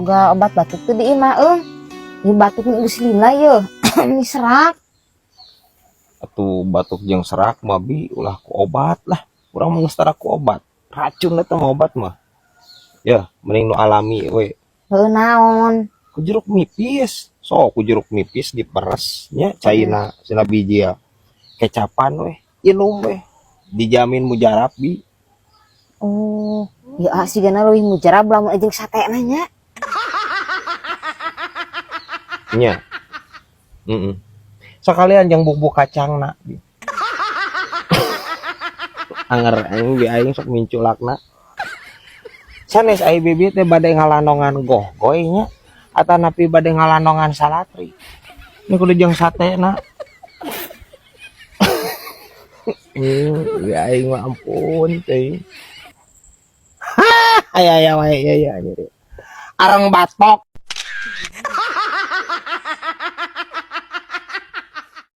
Boga obat batuk tuh di imah ini batuk ini geus lila ye. Ini serak. Atuh batuk jeung serak mah bi ulah ku obat lah. Urang mah geus tara ku obat. Racun eta mah obat mah. Ya, mending nu alami we. Heuh naon? Ku jeruk nipis. So, ku jeruk nipis diperes nya cairna cenah biji ya. Kecapan we, inum we. Dijamin mujarab bi. Oh, ya sigana leuwih mujarab lamun jeung sate nya. Nya. Sekalian yang bubuk kacangna. Anger aing bi aing sok minculakna. Sanes ai bibit teh bade ngalandongan gogoy nya atanapi bade ngalandongan salatri. Ini kudu jeung satena. Bi aing mah ampun teh. Aya nyeri. Areng batok.